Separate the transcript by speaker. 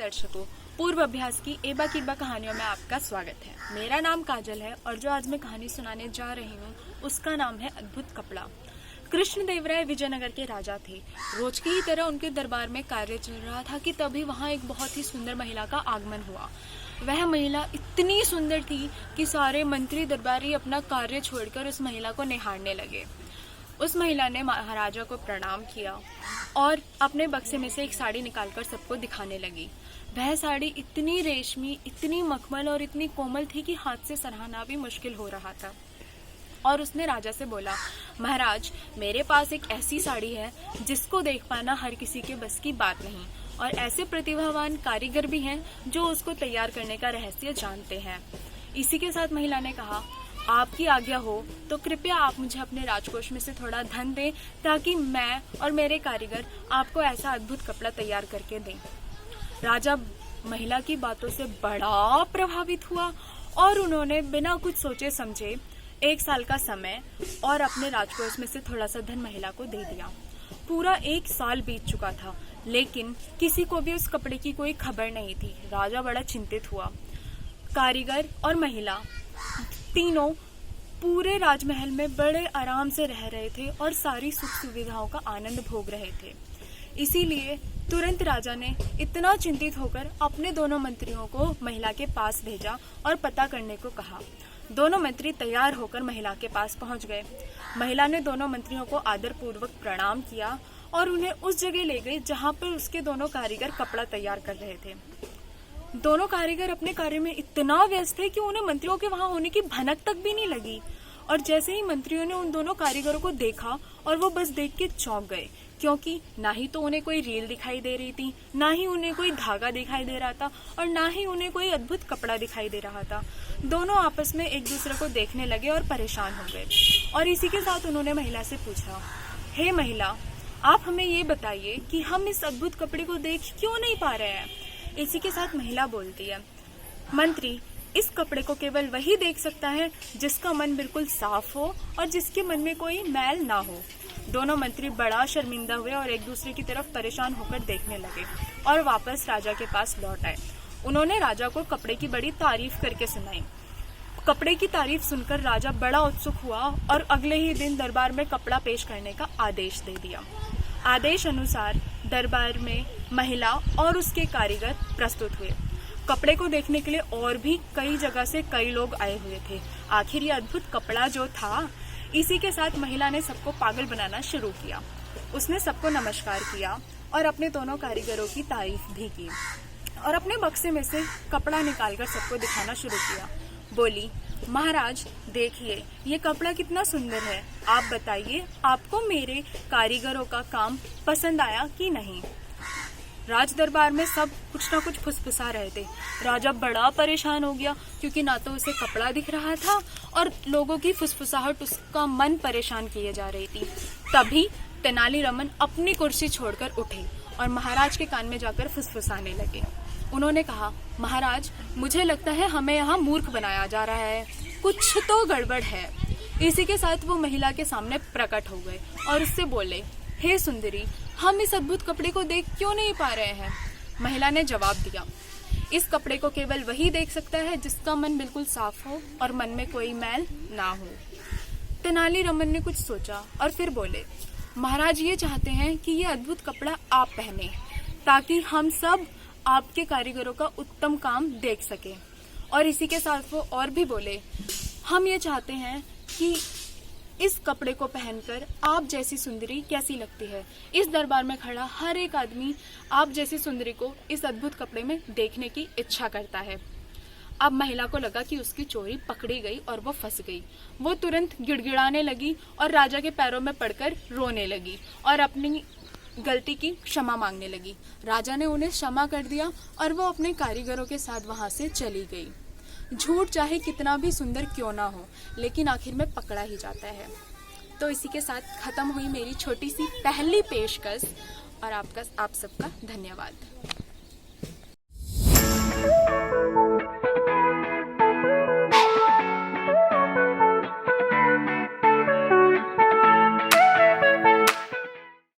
Speaker 1: दर्शकों, पूर्व अभ्यास की एबा कीबा कहानियों में आपका स्वागत है। मेरा नाम काजल है और जो आज मैं कहानी सुनाने जा रही हूँ उसका नाम है अद्भुत कपड़ा। कृष्णदेवराय विजयनगर के राजा थे। रोज की ही तरह उनके दरबार में कार्य चल रहा था कि तभी वहाँ एक बहुत ही सुंदर महिला का आगमन हुआ। वह महिला इतनी सुंदर थी कि सारे मंत्री दरबारी अपना कार्य छोड़कर उस महिला को निहारने लगे। उस महिला ने महाराजा को प्रणाम किया और अपने बक्से में से एक साड़ी निकालकर सबको दिखाने लगी। वह साड़ी इतनी रेशमी, इतनी मखमल और इतनी कोमल थी कि हाथ से सराहना भी मुश्किल हो रहा था। और उसने राजा से बोला, महाराज, मेरे पास एक ऐसी साड़ी है जिसको देख पाना हर किसी के बस की बात नहीं, और ऐसे प्रतिभावान कारीगर भी हैं जो उसको तैयार करने का रहस्य जानते हैं। इसी के साथ महिला ने कहा, आपकी आज्ञा हो तो कृपया आप मुझे अपने राजकोष में से थोड़ा धन दें ताकि मैं और मेरे कारीगर आपको ऐसा अद्भुत कपड़ा तैयार करके दें। राजा महिला की बातों से बड़ा प्रभावित हुआ और उन्होंने बिना कुछ सोचे समझे 1 साल का समय और अपने राजकोष में से थोड़ा सा धन महिला को दे दिया। पूरा 1 साल बीत चुका था, लेकिन किसी को भी उस कपड़े की कोई खबर नहीं थी। राजा बड़ा चिंतित हुआ। कारीगर और महिला तीनों पूरे राजमहल में बड़े आराम से रह रहे थे और सारी सुख सुविधाओं का आनंद भोग रहे थे। इसीलिए तुरंत राजा ने इतना चिंतित होकर अपने दोनों मंत्रियों को महिला के पास भेजा और पता करने को कहा। दोनों मंत्री तैयार होकर महिला के पास पहुंच गए। महिला ने दोनों मंत्रियों को आदरपूर्वक प्रणाम किया और उन्हें उस जगह ले गई जहां पर उसके दोनों कारीगर कपड़ा तैयार कर रहे थे। दोनों कारीगर अपने कार्य में इतना व्यस्त थे कि उन्हें मंत्रियों के वहां होने की भनक तक भी नहीं लगी। और जैसे ही मंत्रियों ने उन दोनों कारीगरों को देखा और वो बस देख के चौंक गए, क्योंकि ना ही तो उन्हें कोई रील दिखाई दे रही थी, ना ही उन्हें कोई धागा दिखाई दे रहा था और ना ही उन्हें कोई अद्भुत कपड़ा दिखाई दे रहा था। दोनों आपस में एक दूसरे को देखने लगे और परेशान हो गए। और इसी के साथ उन्होंने महिला से पूछा, हे महिला, आप हमें ये बताइए कि हम इस अद्भुत कपड़े को देख क्यों नहीं पा रहे हैं। इसी के साथ महिला बोलती है, मंत्री, इस कपड़े को केवल वही देख सकता है जिसका मन बिल्कुल साफ हो और जिसके मन में कोई मैल ना हो। दोनों मंत्री बड़ा शर्मिंदा हुए और एक दूसरे की तरफ परेशान होकर देखने लगे और वापस राजा के पास लौट आए। उन्होंने राजा को कपड़े की बड़ी तारीफ करके सुनाई। कपड़े की तारीफ सुनकर राजा बड़ा उत्सुक हुआ और अगले ही दिन दरबार में कपड़ा पेश करने का आदेश दे दिया। आदेश अनुसार दरबार में महिला और उसके कारीगर प्रस्तुत हुए। कपड़े को देखने के लिए और भी कई जगह से कई लोग आए हुए थे। आखिर ये अद्भुत कपड़ा जो था, इसी के साथ महिला ने सबको पागल बनाना शुरू किया। उसने सबको नमस्कार किया और अपने दोनों कारीगरों की तारीफ भी की और अपने बक्से में से कपड़ा निकालकर सबको दिखाना शुरू किया। बोली, महाराज, देखिए ये कपड़ा कितना सुंदर है। आप बताइए, आपको मेरे कारीगरों का काम पसंद आया कि नहीं। राज दरबार में सब कुछ ना कुछ फुसफुसा रहे थे। राजा बड़ा परेशान हो गया क्योंकि ना तो उसे कपड़ा दिख रहा था और लोगों की फुसफुसाहट उसका मन परेशान किए जा रही थी। तभी तेनालीरामन अपनी कुर्सी छोड़कर उठे और महाराज के कान में जाकर फुसफुसाने लगे। उन्होंने कहा, महाराज, मुझे लगता है हमें यहाँ मूर्ख बनाया जा रहा है, कुछ तो गड़बड़ है। इसी के साथ वो महिला के सामने प्रकट हो गए और उससे बोले, हे सुंदरी, हम इस अद्भुत कपड़े को देख क्यों नहीं पा रहे हैं। महिला ने जवाब दिया, इस कपड़े को केवल वही देख सकता है जिसका मन बिल्कुल साफ हो और मन में कोई मैल ना हो। तेनालीरामन ने कुछ सोचा और फिर बोले, महाराज ये चाहते हैं कि ये अद्भुत कपड़ा आप पहने ताकि हम सब आपके कारीगरों का उत्तम काम देख सके। और इसी के साथ वो और भी बोले, हम ये चाहते हैं कि इस कपड़े को पहनकर आप जैसी सुंदरी कैसी लगती है। इस दरबार में खड़ा हर एक आदमी आप जैसी सुंदरी को इस अद्भुत कपड़े में देखने की इच्छा करता है। अब महिला को लगा कि उसकी चोरी पकड़ी गई और वो फंस गई। वो तुरंत गिड़गिड़ाने लगी और राजा के पैरों में पड़कर रोने लगी और अपनी गलती की क्षमा मांगने लगी। राजा ने उन्हें क्षमा कर दिया और वो अपने कारीगरों के साथ वहां से चली गई। झूठ चाहे कितना भी सुंदर क्यों ना हो, लेकिन आखिर में पकड़ा ही जाता है। तो इसी के साथ खत्म हुई मेरी छोटी सी पहली पेशकश और आप सबका धन्यवाद।